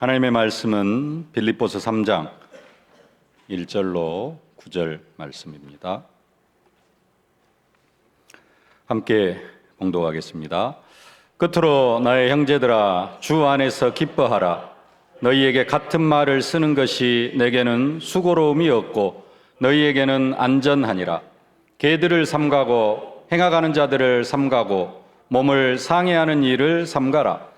하나님의 말씀은 빌립보서 3장 1절로 9절 말씀입니다. 함께 봉독하겠습니다. 끝으로 나의 형제들아, 주 안에서 기뻐하라. 너희에게 같은 말을 쓰는 것이 내게는 수고로움이 없고 너희에게는 안전하니라. 개들을 삼가고 행하가는 자들을 삼가고 몸을 상해하는 일을 삼가라.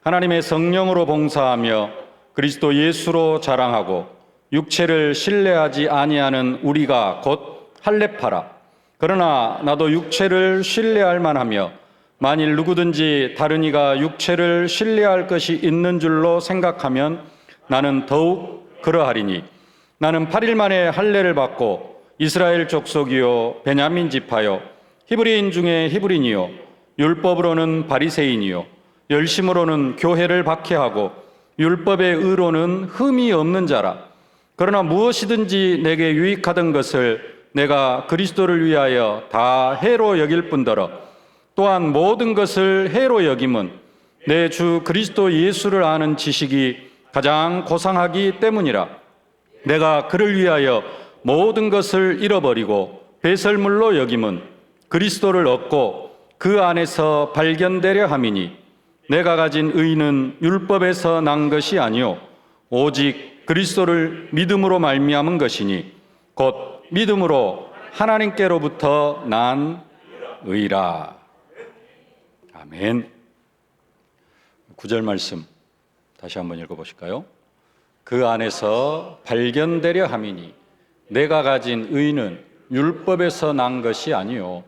하나님의 성령으로 봉사하며 그리스도 예수로 자랑하고 육체를 신뢰하지 아니하는 우리가 곧 할례파라. 그러나 나도 육체를 신뢰할 만하며 만일 누구든지 다른 이가 육체를 신뢰할 것이 있는 줄로 생각하면 나는 더욱 그러하리니, 나는 8일 만에 할례를 받고 이스라엘 족속이요 베냐민 지파요 히브리인 중에 히브리인이요 율법으로는 바리새인이요 열심으로는 교회를 박해하고 율법의 의로는 흠이 없는 자라. 그러나 무엇이든지 내게 유익하던 것을 내가 그리스도를 위하여 다 해로 여길 뿐더러 또한 모든 것을 해로 여김은 내 주 그리스도 예수를 아는 지식이 가장 고상하기 때문이라. 내가 그를 위하여 모든 것을 잃어버리고 배설물로 여김은 그리스도를 얻고 그 안에서 발견되려 함이니, 내가 가진 의는 율법에서 난 것이 아니요 오직 그리스도를 믿음으로 말미암은 것이니 곧 믿음으로 하나님께로부터 난 의라. 아멘. 9절 말씀 다시 한번 읽어보실까요? 그 안에서 발견되려 함이니 내가 가진 의는 율법에서 난 것이 아니요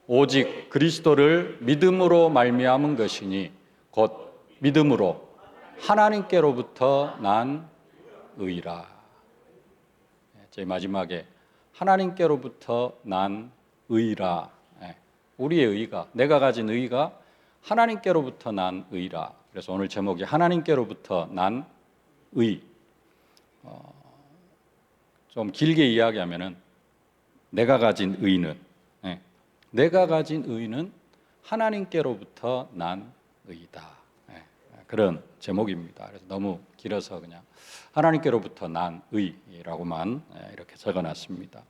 오직 그리스도를 믿음으로 말미암은 것이니 곧 믿음으로 하나님께로부터 난 의라. 제 마지막에 하나님께로부터 난 의라. 우리의 의가, 내가 가진 의가 하나님께로부터 난 의라. 그래서 오늘 제목이 하나님께로부터 난 의. 좀 길게 이야기하면은 내가 가진 의는 하나님께로부터 난 의다. 그런 제목입니다. 그래서 너무 길어서 그냥 하나님께로부터 난 의라고만 이렇게 적어놨습니다.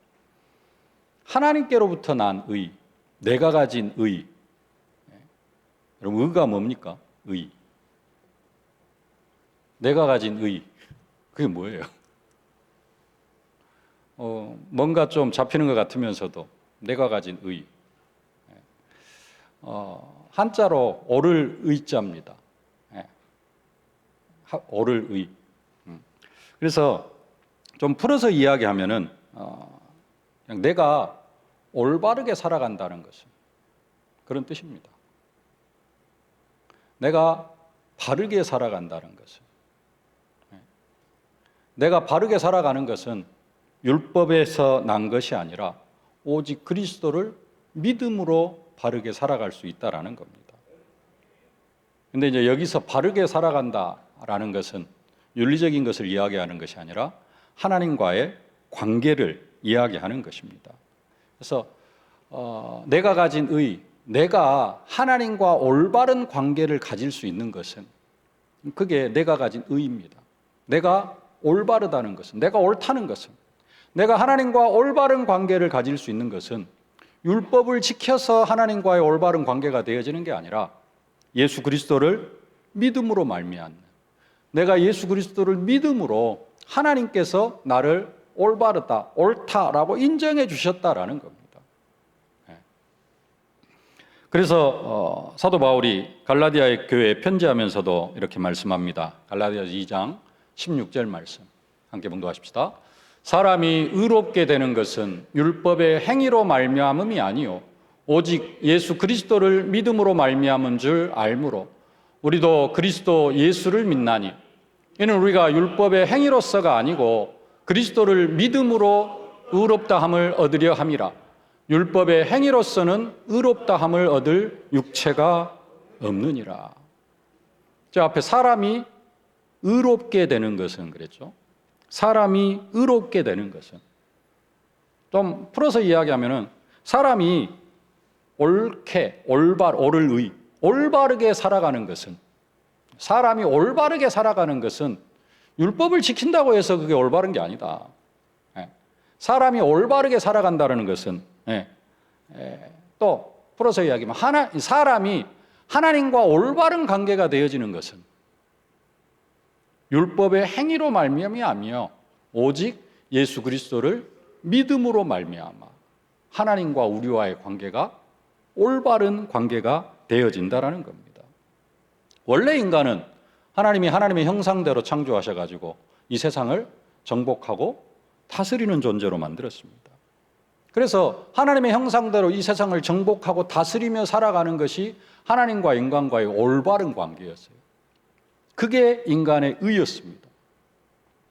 하나님께로부터 난 의, 내가 가진 의. 여러분, 의가 뭡니까? 의. 내가 가진 의, 그게 뭐예요? 뭔가 좀 잡히는 것 같으면서도 내가 가진 의. 한자로 오를 의자입니다. 오를 의. 그래서 좀 풀어서 이야기하면은 그냥 내가 올바르게 살아간다는 것은 그런 뜻입니다. 내가 바르게 살아간다는 것은, 내가 바르게 살아가는 것은 율법에서 난 것이 아니라 오직 그리스도를 믿음으로 바르게 살아갈 수 있다라는 겁니다. 근데 이제 여기서 바르게 살아간다라는 것은 윤리적인 것을 이야기하는 것이 아니라 하나님과의 관계를 이야기하는 것입니다. 그래서 내가 가진 의, 내가 하나님과 올바른 관계를 가질 수 있는 것은 그게 내가 가진 의입니다. 내가 올바르다는 것은, 내가 옳다는 것은, 내가 하나님과 올바른 관계를 가질 수 있는 것은 율법을 지켜서 하나님과의 올바른 관계가 되어지는 게 아니라 예수 그리스도를 믿음으로 말미암는, 내가 예수 그리스도를 믿음으로 하나님께서 나를 올바르다, 옳다라고 인정해 주셨다라는 겁니다. 그래서 사도 바울이 갈라디아의 교회에 편지하면서도 이렇게 말씀합니다. 갈라디아서 2장 16절 말씀 함께 봉독하십시다. 사람이 의롭게 되는 것은 율법의 행위로 말미암음이 아니요 오직 예수 그리스도를 믿음으로 말미암은 줄 알므로 우리도 그리스도 예수를 믿나니 이는 우리가 율법의 행위로서가 아니고 그리스도를 믿음으로 의롭다 함을 얻으려 함이라. 율법의 행위로서는 의롭다 함을 얻을 육체가 없느니라. 저 앞에 사람이 의롭게 되는 것은 그랬죠. 사람이 의롭게 되는 것은, 좀 풀어서 이야기하면은 사람이 옳게, 올바르게 살아가는 것은, 사람이 올바르게 살아가는 것은 율법을 지킨다고 해서 그게 올바른 게 아니다. 사람이 올바르게 살아간다는 것은 또 풀어서 이야기하면 사람이 하나님과 올바른 관계가 되어지는 것은 율법의 행위로 말미암아 오직 예수 그리스도를 믿음으로 말미암아 하나님과 우리와의 관계가 올바른 관계가 되어진다라는 겁니다. 원래 인간은 하나님이 하나님의 형상대로 창조하셔가지고 이 세상을 정복하고 다스리는 존재로 만들었습니다. 그래서 하나님의 형상대로 이 세상을 정복하고 다스리며 살아가는 것이 하나님과 인간과의 올바른 관계였어요. 그게 인간의 의였습니다.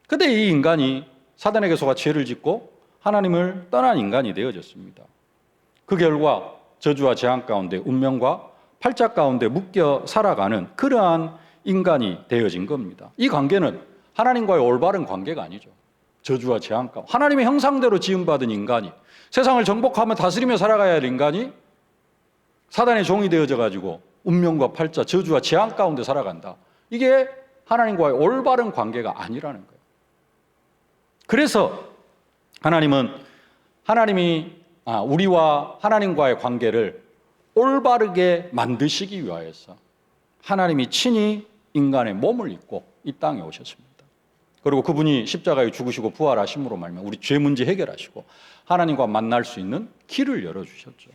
그런데 이 인간이 사단에게 속아 죄를 짓고 하나님을 떠난 인간이 되어졌습니다. 그 결과 저주와 재앙 가운데 운명과 팔자 가운데 묶여 살아가는 그러한 인간이 되어진 겁니다. 이 관계는 하나님과의 올바른 관계가 아니죠. 저주와 재앙 가운데 하나님의 형상대로 지음받은 인간이 세상을 정복하며 다스리며 살아가야 할 인간이 사단의 종이 되어져 가지고 운명과 팔자, 저주와 재앙 가운데 살아간다. 이게 하나님과의 올바른 관계가 아니라는 거예요. 그래서 하나님이 우리와 하나님과의 관계를 올바르게 만드시기 위하여서 하나님이 친히 인간의 몸을 입고 이 땅에 오셨습니다. 그리고 그분이 십자가에 죽으시고 부활하심으로 말미암아 우리 죄 문제 해결하시고 하나님과 만날 수 있는 길을 열어주셨죠.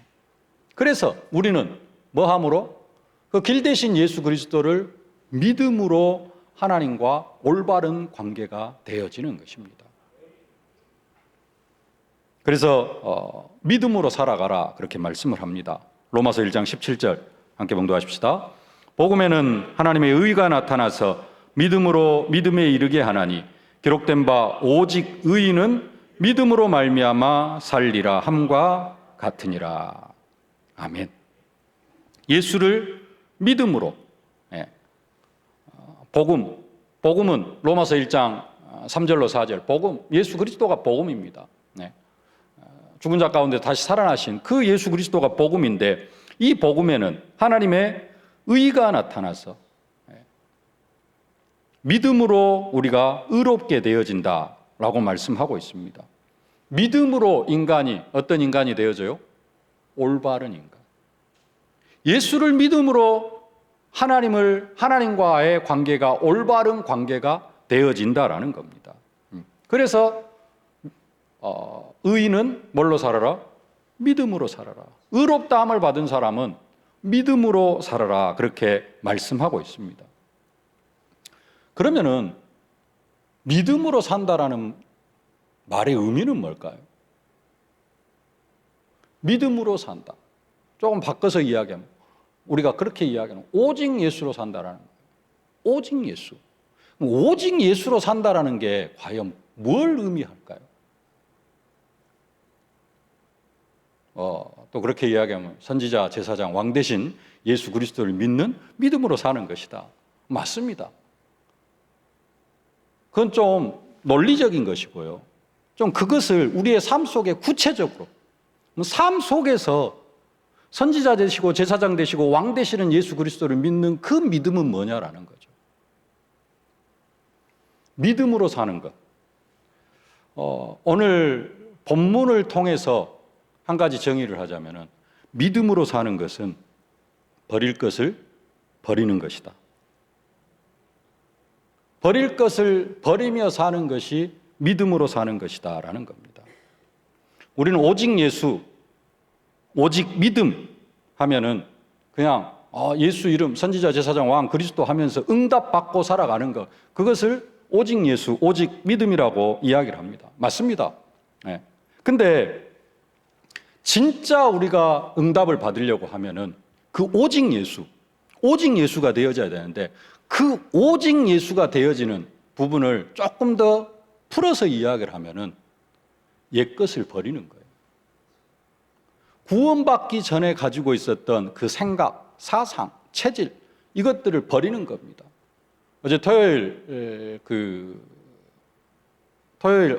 그래서 우리는 뭐함으로? 그 길 대신 예수 그리스도를 믿음으로 하나님과 올바른 관계가 되어지는 것입니다. 그래서 믿음으로 살아가라 그렇게 말씀을 합니다. 로마서 1장 17절 함께 봉독하십시다. 복음에는 하나님의 의가 나타나서 믿음에 이르게 하나니 기록된 바 오직 의인은 믿음으로 말미암아 살리라 함과 같으니라. 아멘. 예수를 믿음으로 복음은 로마서 1장 3절로 4절 복음, 예수 그리스도가 복음입니다. 죽은 자 가운데 다시 살아나신 그 예수 그리스도가 복음인데 이 복음에는 하나님의 의가 나타나서 믿음으로 우리가 의롭게 되어진다라고 말씀하고 있습니다. 믿음으로 인간이 어떤 인간이 되어져요? 올바른 인간. 예수를 믿음으로 하나님과의 관계가 올바른 관계가 되어진다라는 겁니다. 그래서 의인은 뭘로 살아라? 믿음으로 살아라. 의롭다함을 받은 사람은 믿음으로 살아라. 그렇게 말씀하고 있습니다. 그러면은 믿음으로 산다라는 말의 의미는 뭘까요? 믿음으로 산다. 조금 바꿔서 이야기하면 우리가 그렇게 이야기하는 오직 예수로 산다라는 거예요. 오직 예수. 오직 예수로 산다라는 게 과연 뭘 의미할까요? 또 그렇게 이야기하면 선지자, 제사장, 왕 대신 예수 그리스도를 믿는 믿음으로 사는 것이다. 맞습니다. 그건 좀 논리적인 것이고요. 좀 그것을 우리의 삶 속에 구체적으로 삶 속에서 선지자 되시고 제사장 되시고 왕 되시는 예수 그리스도를 믿는 그 믿음은 뭐냐라는 거죠. 믿음으로 사는 것. 오늘 본문을 통해서 한 가지 정의를 하자면은 믿음으로 사는 것은 버릴 것을 버리는 것이다. 버릴 것을 버리며 사는 것이 믿음으로 사는 것이다라는 겁니다. 우리는 오직 예수, 오직 믿음 하면은 그냥 예수 이름, 선지자, 제사장, 왕, 그리스도 하면서 응답받고 살아가는 것, 그것을 오직 예수, 오직 믿음이라고 이야기를 합니다. 맞습니다. 근데 진짜 우리가 응답을 받으려고 하면은 그 오직 예수가 되어져야 되는데 그 오직 예수가 되어지는 부분을 조금 더 풀어서 이야기를 하면은 옛것을 버리는 거예요. 구원받기 전에 가지고 있었던 그 생각, 사상, 체질 이것들을 버리는 겁니다. 어제 토요일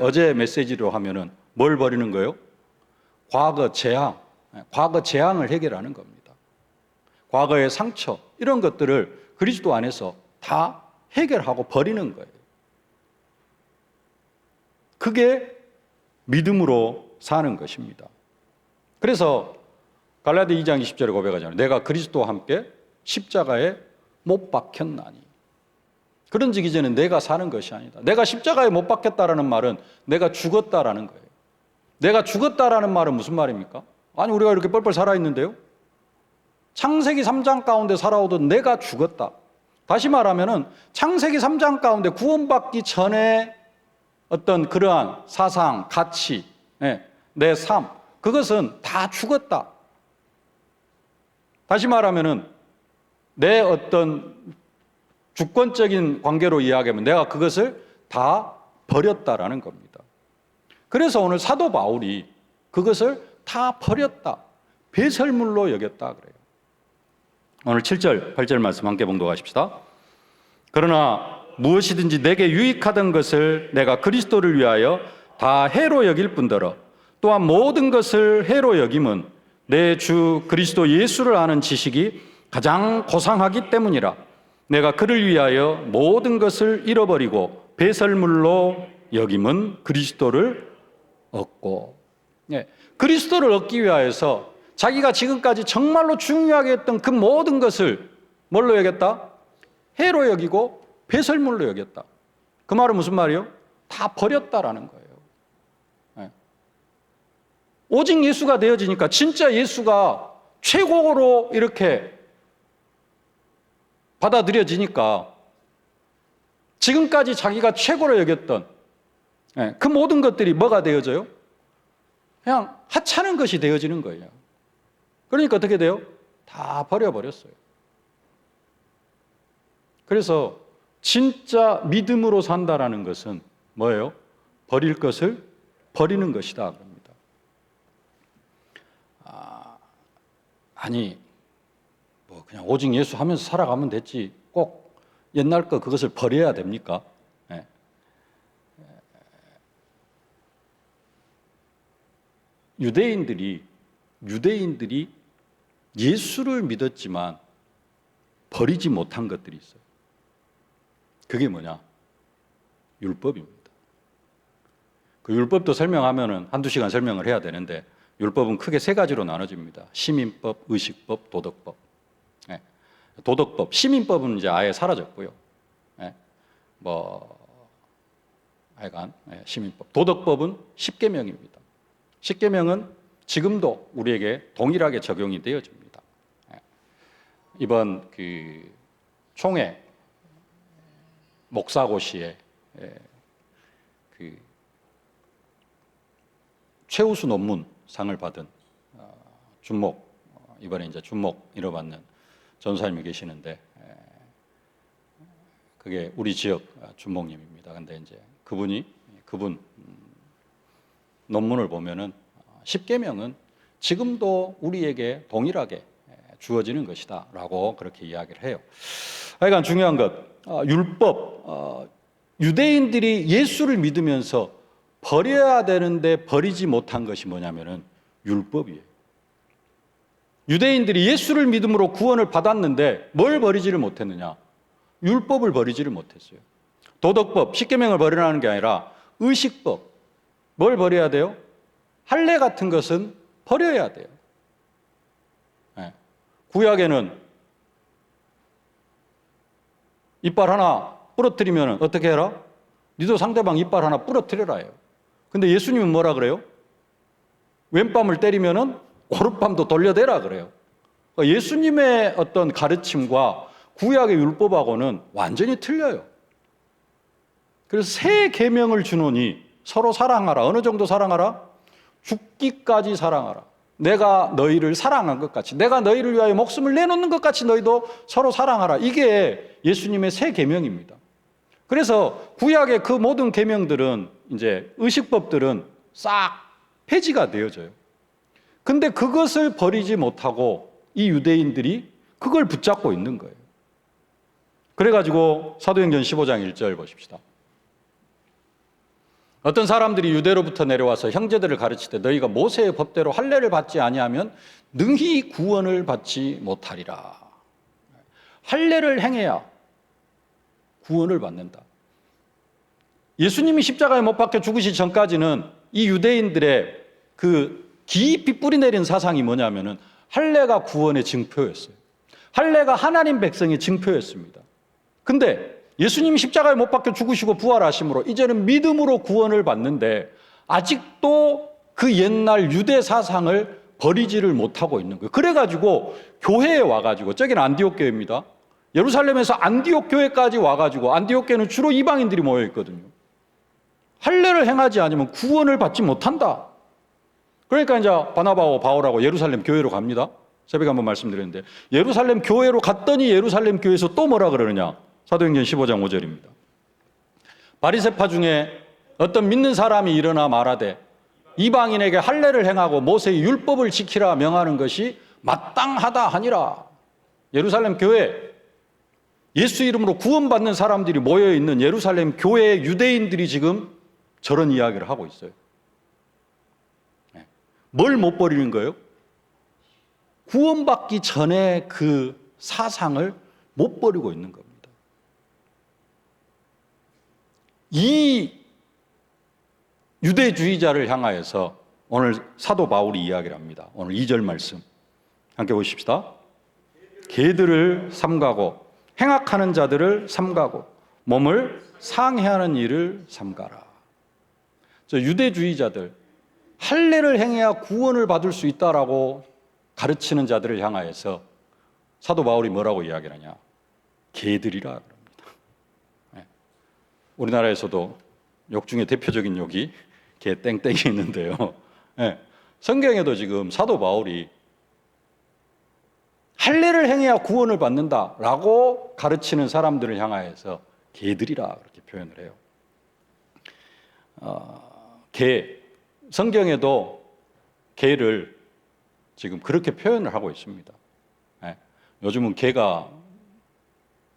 어제 메시지로 하면은 뭘 버리는 거예요? 과거 재앙을 해결하는 겁니다. 과거의 상처 이런 것들을 그리스도 안에서 다 해결하고 버리는 거예요. 그게 믿음으로 사는 것입니다. 그래서 갈라디아 2장 20절에 고백하잖아요. 내가 그리스도와 함께 십자가에 못 박혔나니. 그런즉 이제는 내가 사는 것이 아니다. 내가 십자가에 못 박혔다라는 말은 내가 죽었다라는 거예요. 내가 죽었다라는 말은 무슨 말입니까? 아니, 우리가 이렇게 뻘뻘 살아있는데요. 창세기 3장 가운데 살아오던 내가 죽었다. 다시 말하면은 창세기 3장 가운데 구원받기 전에 어떤 그러한 사상, 가치, 내 삶, 그것은 다 죽었다. 다시 말하면은 내 어떤 주권적인 관계로 이야기하면 내가 그것을 다 버렸다라는 겁니다. 그래서 오늘 사도 바울이 그것을 다 버렸다, 배설물로 여겼다 그래요. 오늘 7절, 8절 말씀 함께 봉독하십시다. 그러나 무엇이든지 내게 유익하던 것을 내가 그리스도를 위하여 다 해로 여길 뿐더러 또한 모든 것을 해로 여김은 내 주 그리스도 예수를 아는 지식이 가장 고상하기 때문이라. 내가 그를 위하여 모든 것을 잃어버리고 배설물로 여김은 그리스도를 얻고. 그리스도를 얻기 위하여서 자기가 지금까지 정말로 중요하게 했던 그 모든 것을 뭘로 여겼다? 해로 여기고 배설물로 여겼다. 그 말은 무슨 말이에요? 다 버렸다라는 거예요. 오직 예수가 되어지니까 진짜 예수가 최고로 이렇게 받아들여지니까 지금까지 자기가 최고로 여겼던 그 모든 것들이 뭐가 되어져요? 그냥 하찮은 것이 되어지는 거예요. 그러니까 어떻게 돼요? 다 버려버렸어요. 그래서 진짜 믿음으로 산다라는 것은 뭐예요? 버릴 것을 버리는 것이다. 아니, 뭐 그냥 오직 예수 하면서 살아가면 됐지. 꼭 옛날 거 그것을 버려야 됩니까? 유대인들이 예수를 믿었지만 버리지 못한 것들이 있어요. 그게 뭐냐? 율법입니다. 그 율법도 설명하면은 한두 시간 설명을 해야 되는데 율법은 크게 세 가지로 나눠집니다. 시민법, 의식법, 도덕법. 도덕법, 시민법은 이제 아예 사라졌고요. 하여간 시민법. 도덕법은 십계명입니다. 십계명은 지금도 우리에게 동일하게 적용이 되어집니다. 이번 그 총회 목사고시에 그 최우수 논문 상을 받은 준목, 이번에 이제 준목 이뤄받는 전사님이 계시는데 그게 우리 지역 준목님입니다. 근데 이제 그분 논문을 보면은 십계명은 지금도 우리에게 동일하게 주어지는 것이다라고 그렇게 이야기를 해요. 하여간 중요한 것, 율법, 유대인들이 예수를 믿으면서 버려야 되는데 버리지 못한 것이 뭐냐면은 율법이에요. 유대인들이 예수를 믿음으로 구원을 받았는데 뭘 버리지를 못했느냐? 율법을 버리지를 못했어요. 도덕법, 십계명을 버리라는 게 아니라 의식법, 뭘 버려야 돼요? 할례 같은 것은 버려야 돼요. 구약에는 이빨 하나 부러뜨리면 어떻게 해라? 니도 상대방 이빨 하나 부러뜨려라 해요. 근데 예수님은 뭐라 그래요? 왼밤을 때리면은 오른밤도 돌려대라 그래요. 그러니까 예수님의 어떤 가르침과 구약의 율법하고는 완전히 틀려요. 그래서 새 계명을 주노니 서로 사랑하라. 어느 정도 사랑하라? 죽기까지 사랑하라. 내가 너희를 사랑한 것 같이, 내가 너희를 위하여 목숨을 내놓는 것 같이 너희도 서로 사랑하라. 이게 예수님의 새 계명입니다. 그래서 구약의 그 모든 계명들은 이제 의식법들은 싹 폐지가 되어져요. 근데 그것을 버리지 못하고 이 유대인들이 그걸 붙잡고 있는 거예요. 그래가지고 사도행전 15장 1절 보십시다. 어떤 사람들이 유대로부터 내려와서 형제들을 가르치되 너희가 모세의 법대로 할례를 받지 아니하면 능히 구원을 받지 못하리라. 할례를 행해야 구원을 받는다. 예수님이 십자가에 못 박혀 죽으시기 전까지는 이 유대인들의 그 깊이 뿌리내린 사상이 뭐냐면은 할례가 구원의 증표였어요. 할례가 하나님 백성의 증표였습니다. 근데 예수님이 십자가에 못 박혀 죽으시고 부활하심으로 이제는 믿음으로 구원을 받는데 아직도 그 옛날 유대 사상을 버리지를 못하고 있는 거예요. 그래가지고 교회에 와가지고, 저기는 안디옥 교회입니다. 예루살렘에서 안디옥 교회까지 와가지고, 안디옥 교회는 주로 이방인들이 모여 있거든요. 할례를 행하지 않으면 구원을 받지 못한다. 그러니까 이제 바나바와 바울하고 예루살렘 교회로 갑니다. 새벽에 한번 말씀드렸는데, 예루살렘 교회로 갔더니 예루살렘 교회에서 또 뭐라 그러느냐? 사도행전 15장 5절입니다. 바리새파 중에 어떤 믿는 사람이 일어나 말하되 이방인에게 할례를 행하고 모세의 율법을 지키라 명하는 것이 마땅하다 하니라. 예루살렘 교회, 예수 이름으로 구원받는 사람들이 모여있는 예루살렘 교회의 유대인들이 지금 저런 이야기를 하고 있어요. 뭘 못 버리는 거예요? 구원받기 전에 그 사상을 못 버리고 있는 겁니다. 이 유대주의자를 향하여서 오늘 사도 바울이 이야기를 합니다. 오늘 2절 말씀 함께 보십시다. 개들을 삼가고 행악하는 자들을 삼가고 몸을 상해하는 일을 삼가라. 저 유대주의자들, 할례를 행해야 구원을 받을 수 있다라고 가르치는 자들을 향하여서 사도 바울이 뭐라고 이야기를 하냐? 개들이라 그럽니다. 우리나라에서도 욕 중에 대표적인 욕이 개 땡땡이 있는데요. 성경에도 지금 사도 바울이 할례를 행해야 구원을 받는다라고 가르치는 사람들을 향하여서 개들이라 그렇게 표현을 해요. 개, 성경에도 개를 지금 그렇게 표현을 하고 있습니다. 요즘은 개가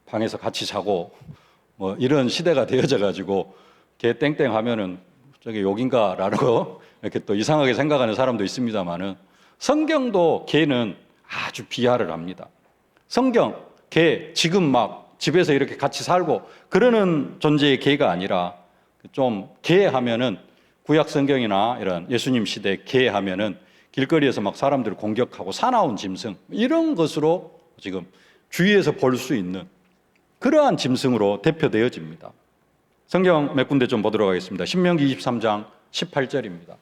방에서 같이 자고 뭐 이런 시대가 되어져 가지고 개 땡땡 하면은 저게 욕인가라고 이렇게 또 이상하게 생각하는 사람도 있습니다만은 성경도 개는 아주 비하를 합니다. 성경, 개, 지금 막 집에서 이렇게 같이 살고 그러는 존재의 개가 아니라 좀 개 하면은 구약 성경이나 이런 예수님 시대 개 하면은 길거리에서 막 사람들을 공격하고 사나운 짐승 이런 것으로 지금 주위에서 볼 수 있는 그러한 짐승으로 대표되어집니다. 성경 몇 군데 좀 보도록 하겠습니다. 신명기 23장 18절입니다.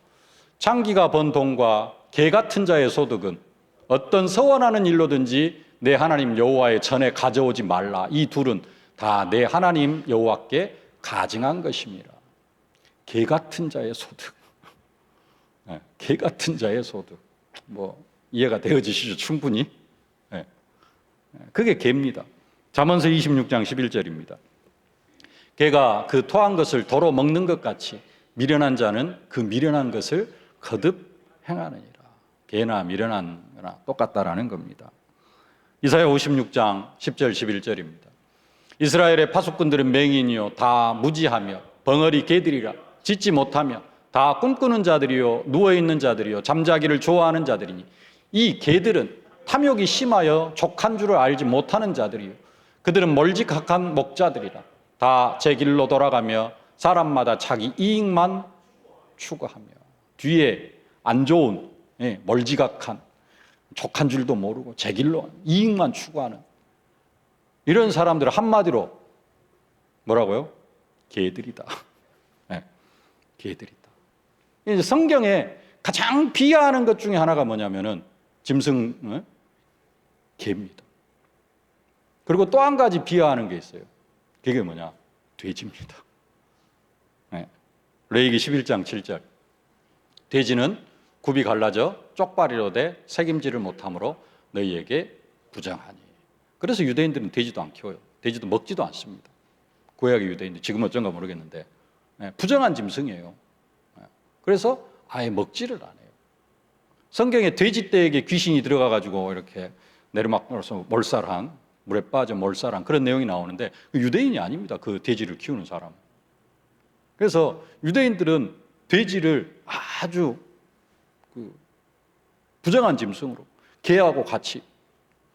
창기가 번 돈과 개 같은 자의 소득은 어떤 서원하는 일로든지 내 하나님 여호와의 전에 가져오지 말라. 이 둘은 다 내 하나님 여호와께 가증한 것임이라. 개 같은 자의 소득. 개 같은 자의 소득. 뭐 이해가 되어지시죠? 충분히. 그게 개입니다. 잠언서 26장 11절입니다. 개가 그 토한 것을 도로 먹는 것 같이 미련한 자는 그 미련한 것을 거듭 행하느니라. 개나 미련한 거나 똑같다라는 겁니다. 이사야 56장 10절 11절입니다. 이스라엘의 파수꾼들은 맹인이요 다 무지하며 벙어리 개들이라. 짖지 못하며 다 꿈꾸는 자들이요 누워있는 자들이요 잠자기를 좋아하는 자들이니 이 개들은 탐욕이 심하여 족한 줄을 알지 못하는 자들이요 그들은 멀지각한 목자들이라. 다 제 길로 돌아가며 사람마다 자기 이익만 추구하며. 뒤에 안 좋은 멀지각한 족한 줄도 모르고 제 길로 이익만 추구하는 이런 사람들은 한마디로 뭐라고요? 개들이다. 개들이다. 이제 성경에 가장 비하하는 것 중에 하나가 뭐냐면은 짐승, 개입니다. 그리고 또 한 가지 비하하는 게 있어요. 그게 뭐냐? 돼지입니다. 레위기 11장 7절. 돼지는 굽이 갈라져 쪽발이로 돼 책임지를 못함으로 너희에게 부정하니. 그래서 유대인들은 돼지도 안 키워요. 돼지도 먹지도 않습니다. 구약의 유대인들, 지금 어쩐가 모르겠는데 부정한 짐승이에요. 그래서 아예 먹지를 않아요. 성경에 돼지떼에게 귀신이 들어가가지고 이렇게 내리막으로서 몰살한, 물에 빠져 몰살한 그런 내용이 나오는데 유대인이 아닙니다. 그 돼지를 키우는 사람. 그래서 유대인들은 돼지를 아주 부정한 짐승으로 개하고 같이.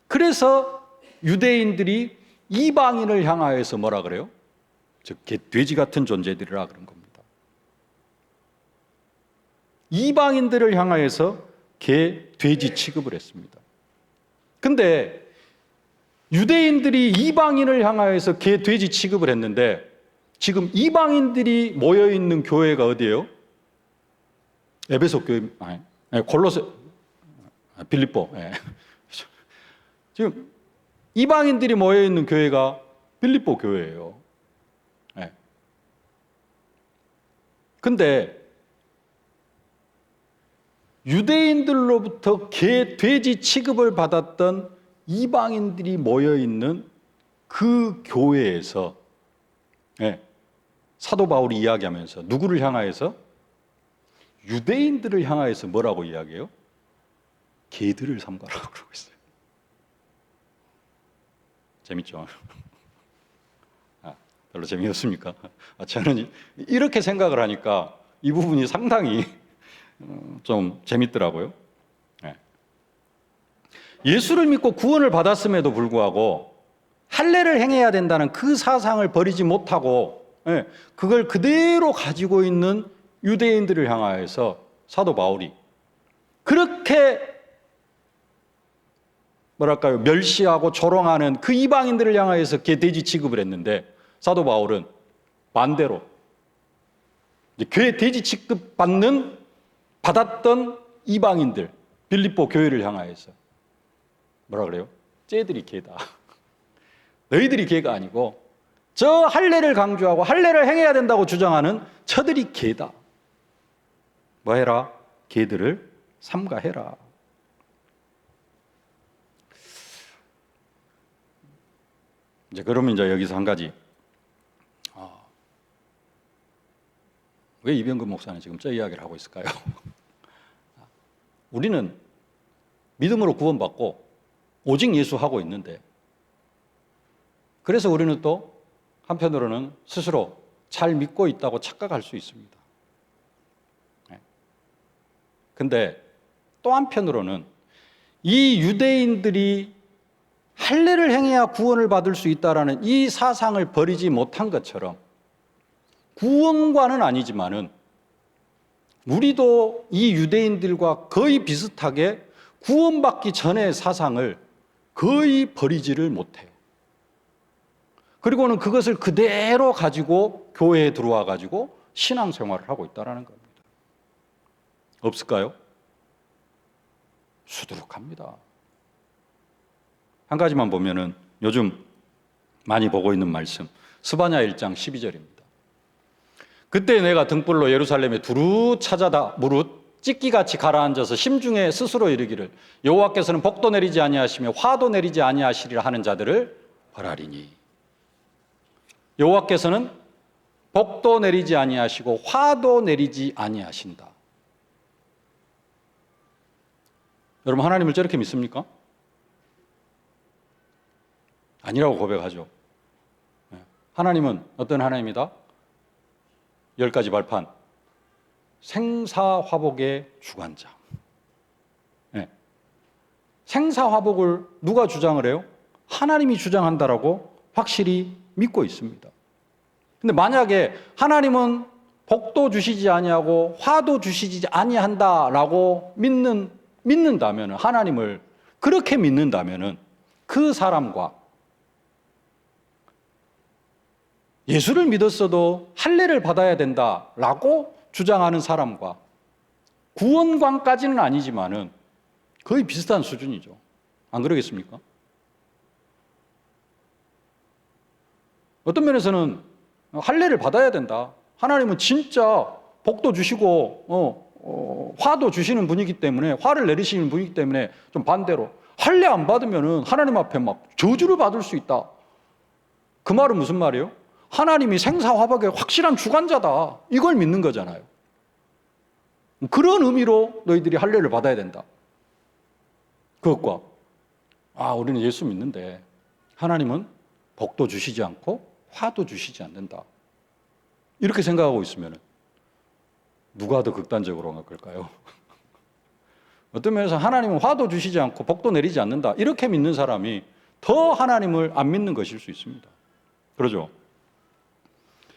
그래서 유대인들이 이방인을 향하여서 뭐라 그래요? 즉 돼지 같은 존재들이라 그런 겁니다. 이방인들을 향하여서 돼지 취급을 했습니다. 근데 유대인들이 이방인을 향하여서 돼지 취급을 했는데 지금 이방인들이 모여 있는 교회가 어디예요? 에베소 교회, 골로새, 빌립보. 지금 이방인들이 모여 있는 교회가 빌립보 교회예요. 근데 유대인들로부터 돼지 취급을 받았던 이방인들이 모여 있는 그 교회에서 사도 바울이 이야기하면서 누구를 향하여서? 유대인들을 향하여서 뭐라고 이야기해요? 개들을 삼가라고 그러고 있어요. 재밌죠? 별로 재미없습니까? 저는 이렇게 생각을 하니까 이 부분이 상당히 좀 재밌더라고요. 예수를 믿고 구원을 받았음에도 불구하고 할례를 행해야 된다는 그 사상을 버리지 못하고 그걸 그대로 가지고 있는 유대인들을 향하여서 사도 바울이 그렇게 뭐랄까요, 멸시하고 조롱하는 그 이방인들을 향하여서 돼지 취급을 했는데 사도 바울은 반대로 돼지 취급 받았던 이방인들 빌립보 교회를 향하여서 뭐라 그래요? 쟤들이 개다. 너희들이 개가 아니고 저 할례를 강조하고 할례를 행해야 된다고 주장하는 저들이 개다. 뭐 해라? 개들을 삼가해라. 그러면 여기서 한 가지. 왜 이병근 목사는 지금 저 이야기를 하고 있을까요? 우리는 믿음으로 구원받고 오직 예수 하고 있는데 그래서 우리는 또 한편으로는 스스로 잘 믿고 있다고 착각할 수 있습니다. 근데 또 한편으로는 이 유대인들이 할례를 행해야 구원을 받을 수 있다라는 이 사상을 버리지 못한 것처럼 구원과는 아니지만은 우리도 이 유대인들과 거의 비슷하게 구원받기 전의 사상을 거의 버리지를 못해요. 그리고는 그것을 그대로 가지고 교회에 들어와 가지고 신앙생활을 하고 있다는 겁니다. 없을까요? 수두룩합니다. 한 가지만 보면은 요즘 많이 보고 있는 말씀 스바냐 1장 12절입니다. 그때 내가 등불로 예루살렘에 두루 찾아다 무릇 찢기같이 가라앉아서 심중에 스스로 이르기를 여호와께서는 복도 내리지 아니하시며 화도 내리지 아니하시리라 하는 자들을 벌하리니. 여호와께서는 복도 내리지 아니하시고 화도 내리지 아니하신다. 여러분 하나님을 저렇게 믿습니까? 아니라고 고백하죠. 하나님은 어떤 하나님이다? 10가지 발판, 생사화복의 주관자. 생사화복을 누가 주장을 해요? 하나님이 주장한다라고 확실히 믿고 있습니다. 근데 만약에 하나님은 복도 주시지 아니하고 화도 주시지 아니한다라고 믿는다면, 하나님을 그렇게 믿는다면 그 사람과 예수를 믿었어도 할례를 받아야 된다라고 주장하는 사람과 구원관까지는 아니지만은 거의 비슷한 수준이죠. 안 그러겠습니까? 어떤 면에서는 할례를 받아야 된다. 하나님은 진짜 복도 주시고 화도 주시는 분이기 때문에, 화를 내리시는 분이기 때문에 좀 반대로 할례 안 받으면은 하나님 앞에 막 저주를 받을 수 있다. 그 말은 무슨 말이에요? 하나님이 생사화복의 확실한 주관자다. 이걸 믿는 거잖아요. 그런 의미로 너희들이 할례를 받아야 된다. 그것과 우리는 예수 믿는데 하나님은 복도 주시지 않고 화도 주시지 않는다. 이렇게 생각하고 있으면 누가 더 극단적으로 갈까요? 어떤 면에서 하나님은 화도 주시지 않고 복도 내리지 않는다. 이렇게 믿는 사람이 더 하나님을 안 믿는 것일 수 있습니다. 그러죠?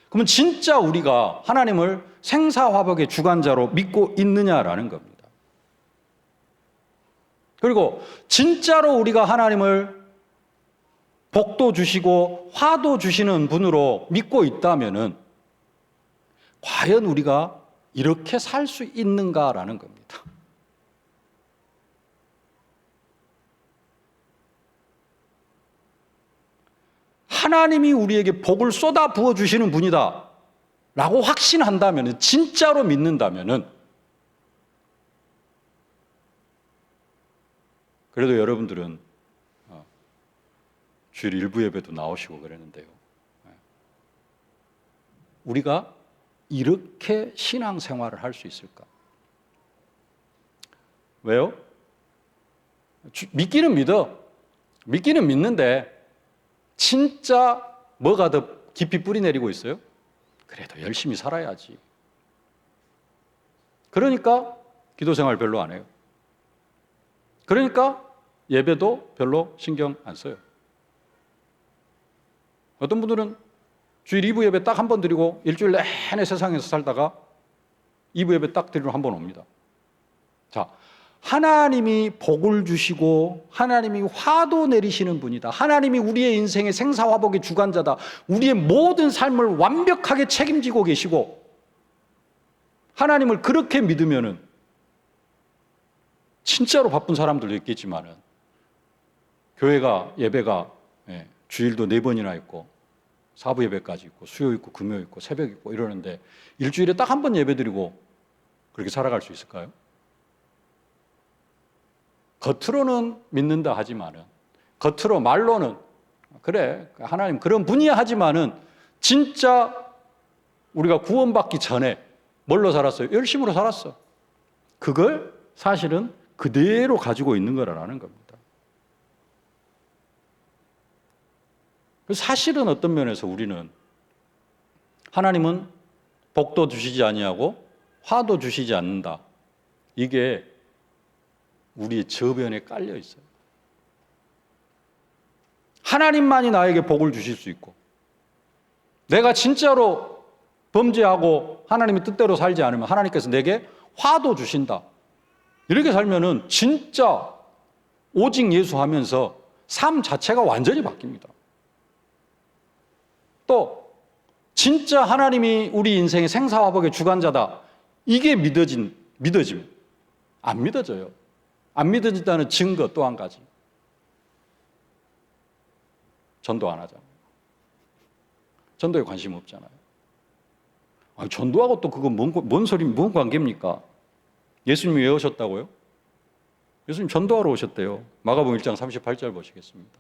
그러면 진짜 우리가 하나님을 생사화복의 주관자로 믿고 있느냐라는 겁니다. 그리고 진짜로 우리가 하나님을 복도 주시고 화도 주시는 분으로 믿고 있다면은 과연 우리가 이렇게 살 수 있는가라는 겁니다. 하나님이 우리에게 복을 쏟아 부어 주시는 분이다 라고 확신한다면, 진짜로 믿는다면, 그래도 여러분들은 주일 일부 예배도 나오시고 그랬는데요, 우리가 이렇게 신앙생활을 할 수 있을까? 왜요? 믿기는 믿어. 믿기는 믿는데 진짜 뭐가 더 깊이 뿌리 내리고 있어요? 그래도 열심히 살아야지. 그러니까 기도생활 별로 안 해요. 그러니까 예배도 별로 신경 안 써요. 어떤 분들은 주일 2부 예배 딱 한 번 드리고 일주일 내내 세상에서 살다가 2부 예배 딱 드리러 한 번 옵니다. 자, 하나님이 복을 주시고 하나님이 화도 내리시는 분이다. 하나님이 우리의 인생의 생사화복의 주관자다. 우리의 모든 삶을 완벽하게 책임지고 계시고 하나님을 그렇게 믿으면은 진짜로 바쁜 사람들도 있겠지만은 교회가 예배가 주일도 4번이나 있고 4부 예배까지 있고 수요 있고 금요 있고 새벽 있고 이러는데 일주일에 딱 한 번 예배 드리고 그렇게 살아갈 수 있을까요? 겉으로는 믿는다 하지만은, 겉으로 말로는 그래 하나님 그런 분이야 하지만은 진짜 우리가 구원받기 전에 뭘로 살았어요? 열심으로 살았어. 그걸 사실은 그대로 가지고 있는 거라는 겁니다. 사실은 어떤 면에서 우리는 하나님은 복도 주시지 아니하고 화도 주시지 않는다. 이게 우리의 저변에 깔려 있어요. 하나님만이 나에게 복을 주실 수 있고 내가 진짜로 범죄하고 하나님의 뜻대로 살지 않으면 하나님께서 내게 화도 주신다. 이렇게 살면은 진짜 오직 예수 하면서 삶 자체가 완전히 바뀝니다. 또 진짜 하나님이 우리 인생의 생사화복의 주관자다. 이게 믿어짐. 안 믿어져요. 안 믿어진다는 증거 또 한 가지. 전도 안 하잖아요. 전도에 관심 없잖아요. 아니, 전도하고 또 그거 뭔 소리, 뭔 관계입니까? 예수님이 왜 오셨다고요? 예수님 전도하러 오셨대요. 마가복음 1장 38절 보시겠습니다.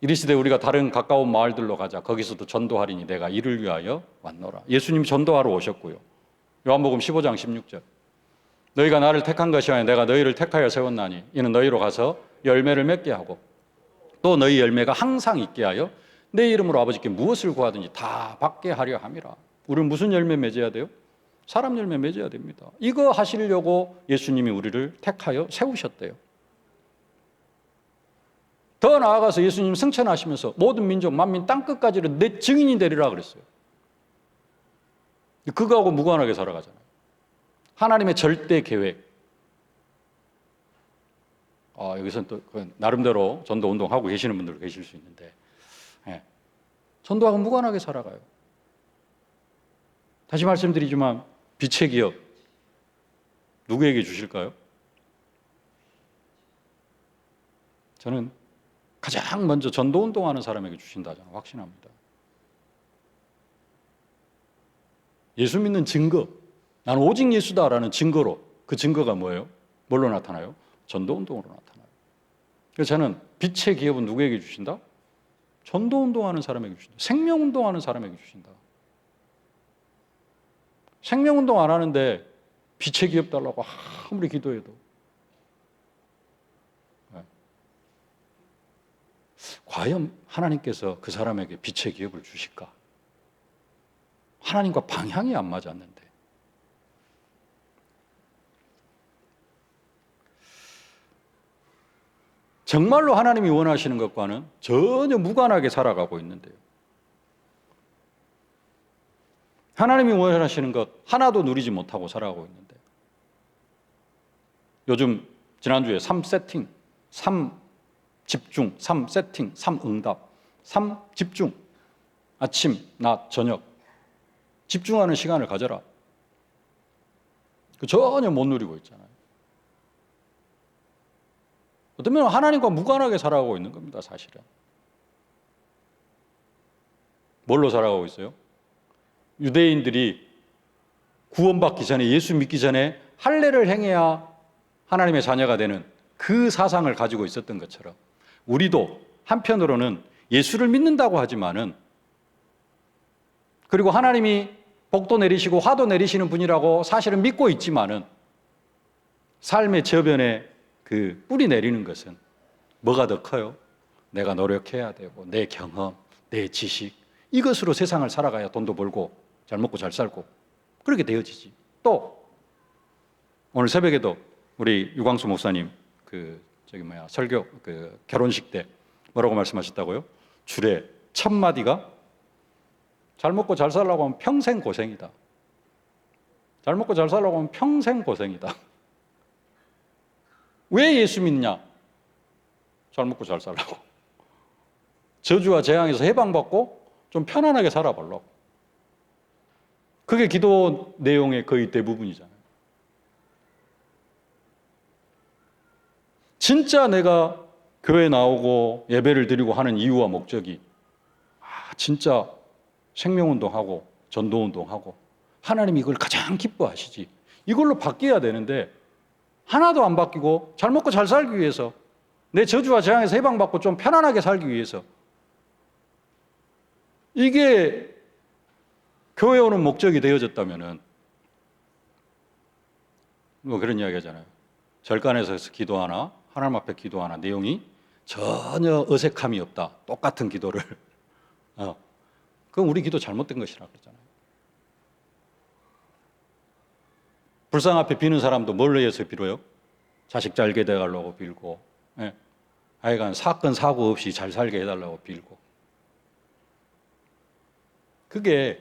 이르시되 우리가 다른 가까운 마을들로 가자. 거기서도 전도하리니 내가 이를 위하여 왔노라. 예수님이 전도하러 오셨고요. 요한복음 15장 16절. 너희가 나를 택한 것이 아니라 내가 너희를 택하여 세웠나니 이는 너희로 가서 열매를 맺게 하고 또 너희 열매가 항상 있게 하여 내 이름으로 아버지께 무엇을 구하든지 다 받게 하려 함이라. 우리는 무슨 열매 맺어야 돼요? 사람 열매 맺어야 됩니다. 이거 하시려고 예수님이 우리를 택하여 세우셨대요. 더 나아가서 예수님 승천하시면서 모든 민족, 만민, 땅끝까지를 내 증인이 되리라 그랬어요. 그거하고 무관하게 살아가잖아요. 하나님의 절대 계획. 여기서는 또 나름대로 전도 운동하고 계시는 분들 계실 수 있는데 전도하고 무관하게 살아가요. 다시 말씀드리지만 빛의 기업 누구에게 주실까요? 저는 가장 먼저 전도 운동하는 사람에게 주신다 저는 확신합니다. 예수 믿는 증거, 나는 오직 예수다라는 증거로, 그 증거가 뭐예요? 뭘로 나타나요? 전도 운동으로 나타나요. 그래서 저는 빛의 기업은 누구에게 주신다? 전도 운동하는 사람에게 주신다. 생명 운동하는 사람에게 주신다. 생명 운동 안 하는데 빛의 기업 달라고 아무리 기도해도 과연 하나님께서 그 사람에게 빛의 기업을 주실까? 하나님과 방향이 안 맞았는데. 정말로 하나님이 원하시는 것과는 전혀 무관하게 살아가고 있는데요. 하나님이 원하시는 것 하나도 누리지 못하고 살아가고 있는데, 요즘 지난주에 3세팅, 3집중, 3세팅, 3응답, 3집중, 아침, 낮, 저녁 집중하는 시간을 가져라. 전혀 못 누리고 있잖아요. 어쩌면 하나님과 무관하게 살아가고 있는 겁니다, 사실은. 뭘로 살아가고 있어요? 유대인들이 구원받기 전에, 예수 믿기 전에 할례를 행해야 하나님의 자녀가 되는 그 사상을 가지고 있었던 것처럼, 우리도 한편으로는 예수를 믿는다고 하지만은, 그리고 하나님이 복도 내리시고 화도 내리시는 분이라고 사실은 믿고 있지만은, 삶의 저변에 그 뿌리 내리는 것은 뭐가 더 커요? 내가 노력해야 되고, 내 경험, 내 지식, 이것으로 세상을 살아가야 돈도 벌고 잘 먹고 잘 살고 그렇게 되어지지. 또 오늘 새벽에도 우리 유광수 목사님 설교 결혼식 때 뭐라고 말씀하셨다고요? 줄에 첫 마디가 잘 먹고 잘 살려고 하면 평생 고생이다. 잘 먹고 잘 살려고 하면 평생 고생이다. 왜 예수 믿냐? 잘 먹고 잘 살라고. 저주와 재앙에서 해방받고 좀 편안하게 살아보려고. 그게 기도 내용의 거의 대부분이잖아요. 진짜 내가 교회 나오고 예배를 드리고 하는 이유와 목적이 진짜 생명운동하고 전도운동하고 하나님이 이걸 가장 기뻐하시지, 이걸로 바뀌어야 되는데 하나도 안 바뀌고 잘 먹고 잘 살기 위해서, 내 저주와 재앙에서 해방받고 좀 편안하게 살기 위해서, 이게 교회 오는 목적이 되어졌다면은, 뭐 그런 이야기 하잖아요. 절간에서 기도하나 하나님 앞에 기도하나 내용이 전혀 어색함이 없다. 똑같은 기도를. 그건 우리 기도 잘못된 것이라 그러잖아요. 불상 앞에 비는 사람도 뭘 위해서 빌어요? 자식 잘 되달라고 빌고, 하여간 사건 사고 없이 잘 살게 해달라고 빌고. 그게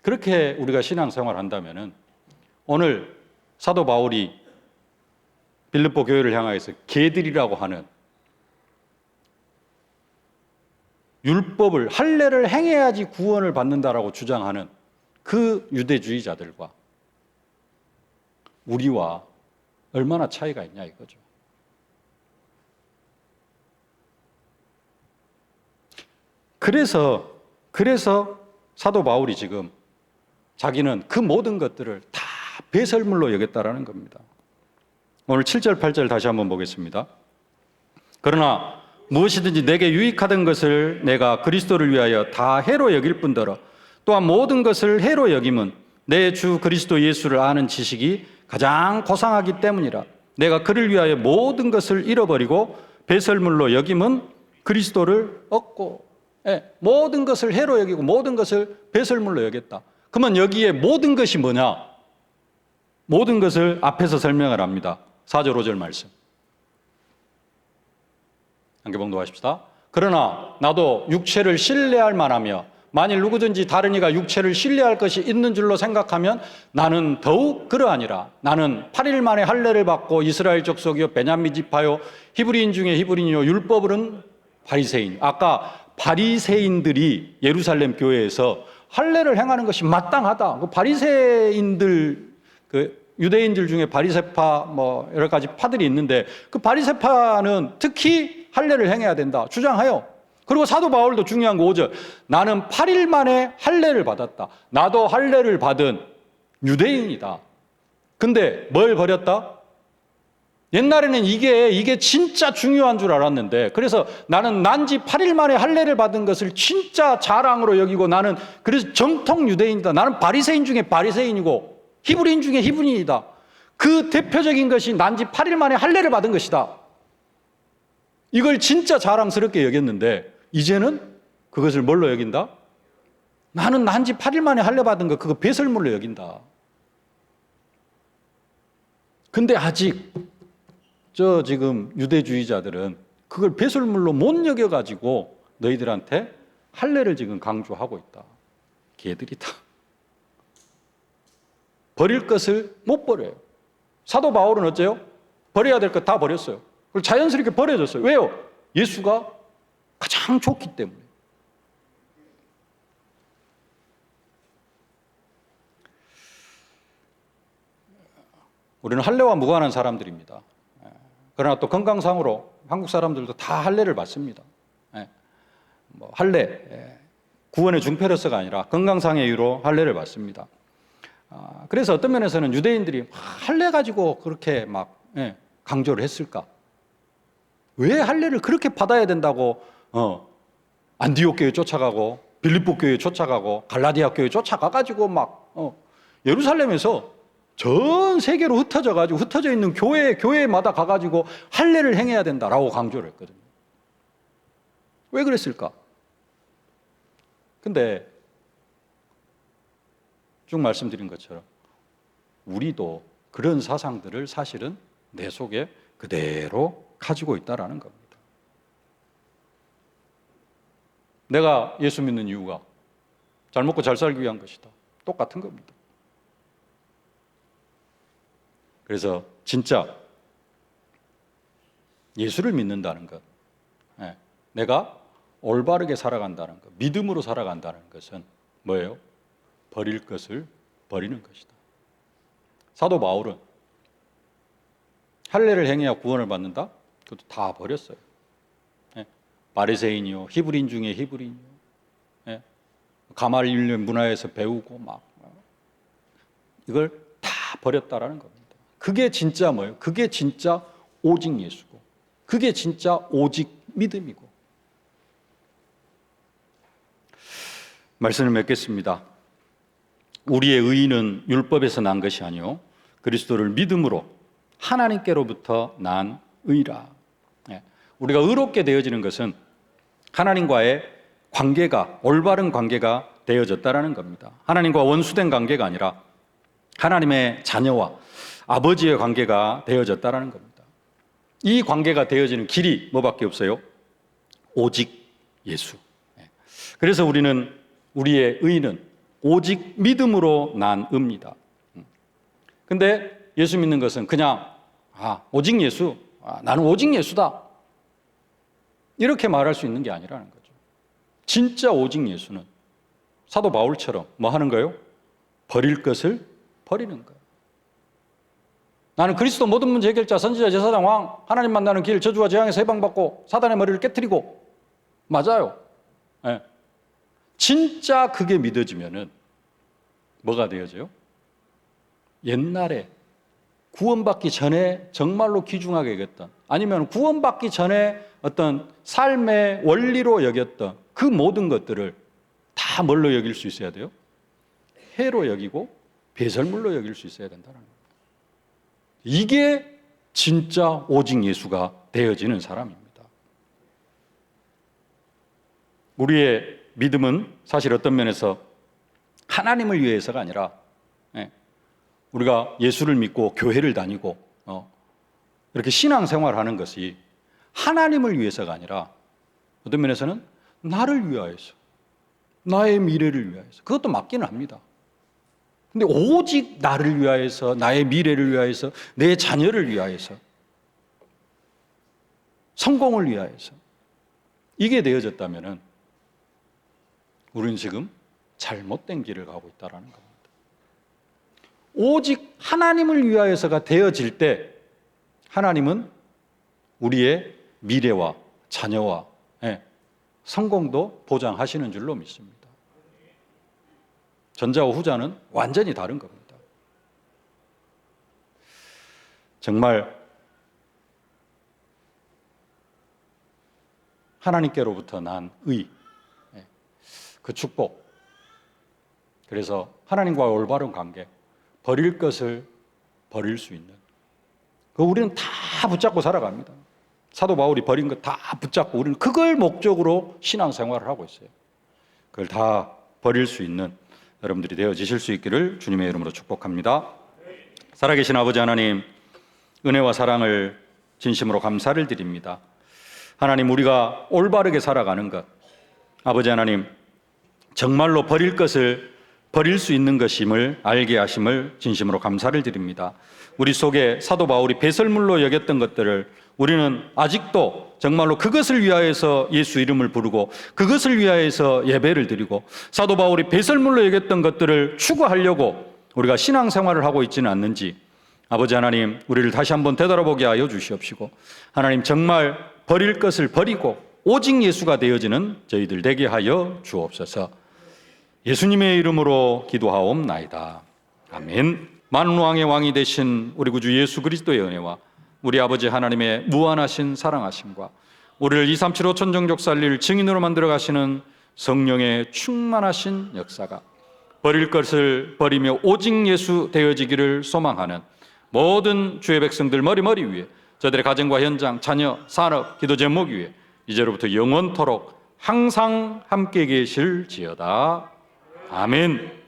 그렇게 우리가 신앙생활을 한다면은, 오늘 사도 바울이 빌립보 교회를 향하여서 개들이라고 하는 율법을, 할례를 행해야지 구원을 받는다라고 주장하는 그 유대주의자들과 우리와 얼마나 차이가 있냐 이거죠. 그래서 사도 바울이 지금 자기는 그 모든 것들을 다 배설물로 여겼다라는 겁니다. 오늘 7절, 8절 다시 한번 보겠습니다. 그러나 무엇이든지 내게 유익하던 것을 내가 그리스도를 위하여 다 해로 여길 뿐더러 또한 모든 것을 해로 여김은 내 주 그리스도 예수를 아는 지식이 가장 고상하기 때문이라. 내가 그를 위하여 모든 것을 잃어버리고 배설물로 여김은 그리스도를 얻고. 모든 것을 해로 여기고 모든 것을 배설물로 여겼다. 그러면 여기에 모든 것이 뭐냐? 모든 것을 앞에서 설명을 합니다. 4절 5절 말씀. 함께 봉독하십시다. 그러나 나도 육체를 신뢰할 만하며 만일 누구든지 다른 이가 육체를 신뢰할 것이 있는 줄로 생각하면 나는 더욱 그러하니라. 나는 8일 만에 할례를 받고 이스라엘 족속이요 베냐민 지파요 히브리인 중에 히브리인이요 율법은 바리새인. 아까 바리새인들이 예루살렘 교회에서 할례를 행하는 것이 마땅하다. 그 바리새인들, 유대인들 중에 바리새파 여러 가지 파들이 있는데 그 바리새파는 특히 할례를 행해야 된다 주장해요. 그리고 사도 바울도 중요한 거 5절. 나는 8일 만에 할례를 받았다. 나도 할례를 받은 유대인이다. 근데 뭘 버렸다? 옛날에는 이게 진짜 중요한 줄 알았는데, 그래서 나는 난지 8일 만에 할례를 받은 것을 진짜 자랑으로 여기고, 나는 그래서 정통 유대인이다. 나는 바리새인 중에 바리새인이고 히브리인 중에 히브리인이다. 그 대표적인 것이 난지 8일 만에 할례를 받은 것이다. 이걸 진짜 자랑스럽게 여겼는데 이제는 그것을 뭘로 여긴다? 나는 난지 8일 만에 할례 받은 거 그거 배설물로 여긴다. 근데 아직 지금 유대주의자들은 그걸 배설물로 못 여겨가지고 너희들한테 할례를 지금 강조하고 있다. 개들이다. 버릴 것을 못 버려요. 사도 바울은 어째요? 버려야 될 것 다 버렸어요. 그리고 자연스럽게 버려졌어요. 왜요? 예수가 가장 좋기 때문에. 우리는 할례와 무관한 사람들입니다. 그러나 또 건강상으로 한국 사람들도 다 할례를 받습니다. 할례, 구원의 중표로서가 아니라 건강상의 이유로 할례를 받습니다. 그래서 어떤 면에서는 유대인들이 할례 가지고 그렇게 막 강조를 했을까? 왜 할례를 그렇게 받아야 된다고 안디옥 교회 쫓아가고 빌립보 교회 쫓아가고 갈라디아 교회 쫓아가가지고 막 예루살렘에서 전 세계로 흩어져 있는 교회마다 가가지고 할례를 행해야 된다라고 강조를 했거든요. 왜 그랬을까? 근데 쭉 말씀드린 것처럼 우리도 그런 사상들을 사실은 내 속에 그대로 가지고 있다라는 겁니다. 내가 예수 믿는 이유가 잘 먹고 잘 살기 위한 것이다. 똑같은 겁니다. 그래서 진짜 예수를 믿는다는 것, 내가 올바르게 살아간다는 것, 믿음으로 살아간다는 것은 뭐예요? 버릴 것을 버리는 것이다. 사도 바울은 할례를 행해야 구원을 받는다? 그것도 다 버렸어요. 바리새인이요, 히브리인 중에 히브리인이요, 가말리엘 문화에서 배우고 막 이걸 다 버렸다라는 겁니다. 그게 진짜 뭐예요? 그게 진짜 오직 예수고, 그게 진짜 오직 믿음이고. 말씀을 맺겠습니다. 우리의 의의는 율법에서 난 것이 아니요 그리스도를 믿음으로 하나님께로부터 난 의라. 우리가 의롭게 되어지는 것은 하나님과의 관계가, 올바른 관계가 되어졌다라는 겁니다. 하나님과 원수된 관계가 아니라 하나님의 자녀와 아버지의 관계가 되어졌다라는 겁니다. 이 관계가 되어지는 길이 뭐밖에 없어요? 오직 예수. 그래서 우리의 의는 오직 믿음으로 난 의입니다. 근데 예수 믿는 것은 그냥 오직 예수, 나는 오직 예수다, 이렇게 말할 수 있는 게 아니라는 거죠. 진짜 오직 예수는 사도 바울처럼 뭐 하는 거예요? 버릴 것을 버리는 거예요. 나는 그리스도 모든 문제 해결자, 선지자, 제사장, 왕, 하나님 만나는 길, 저주와 재앙에서 해방받고 사단의 머리를 깨트리고. 맞아요. 진짜 그게 믿어지면은 뭐가 되어져요? 옛날에 구원받기 전에 정말로 귀중하게 여겼던, 아니면 구원받기 전에 어떤 삶의 원리로 여겼던 그 모든 것들을 다 뭘로 여길 수 있어야 돼요? 해로 여기고 배설물로 여길 수 있어야 된다는 겁니다. 이게 진짜 오직 예수가 되어지는 사람입니다. 우리의 믿음은 사실 어떤 면에서 하나님을 위해서가 아니라, 우리가 예수를 믿고 교회를 다니고 이렇게 신앙생활을 하는 것이 하나님을 위해서가 아니라 어떤 면에서는 나를 위하여서, 나의 미래를 위하여서. 그것도 맞기는 합니다. 근데 오직 나를 위하여서, 나의 미래를 위하여서, 내 자녀를 위하여서, 성공을 위하여서 이게 되어졌다면은 우리는 지금 잘못된 길을 가고 있다는 겁니다. 오직 하나님을 위하여서가 되어질 때 하나님은 우리의 미래와 자녀와 성공도 보장하시는 줄로 믿습니다. 전자와 후자는 완전히 다른 겁니다. 정말 하나님께로부터 난 의, 그 축복, 그래서 하나님과의 올바른 관계, 버릴 것을 버릴 수 있는, 그 우리는 다 붙잡고 살아갑니다. 사도 바울이 버린 것 다 붙잡고 우리는 그걸 목적으로 신앙생활을 하고 있어요. 그걸 다 버릴 수 있는 여러분들이 되어지실 수 있기를 주님의 이름으로 축복합니다. 살아계신 아버지 하나님, 은혜와 사랑을 진심으로 감사를 드립니다. 하나님, 우리가 올바르게 살아가는 것, 아버지 하나님, 정말로 버릴 것을 버릴 수 있는 것임을 알게 하심을 진심으로 감사를 드립니다. 우리 속에 사도 바울이 배설물로 여겼던 것들을 우리는 아직도 정말로 그것을 위하여서 예수 이름을 부르고 그것을 위하여서 예배를 드리고 사도 바울이 배설물로 여겼던 것들을 추구하려고 우리가 신앙생활을 하고 있지는 않는지 아버지 하나님, 우리를 다시 한번 되돌아보게 하여 주시옵시고 하나님, 정말 버릴 것을 버리고 오직 예수가 되어지는 저희들 되게 하여 주옵소서. 예수님의 이름으로 기도하옵나이다. 아멘. 만왕의 왕이 되신 우리 구주 예수 그리스도의 은혜와 우리 아버지 하나님의 무한하신 사랑하심과 우리를 237호 천정족살리를 증인으로 만들어 가시는 성령의 충만하신 역사가 버릴 것을 버리며 오직 예수 되어지기를 소망하는 모든 주의 백성들 머리 위에, 저들의 가정과 현장, 자녀, 산업, 기도 제목 위에 이제로부터 영원토록 항상 함께 계실지어다. 아멘.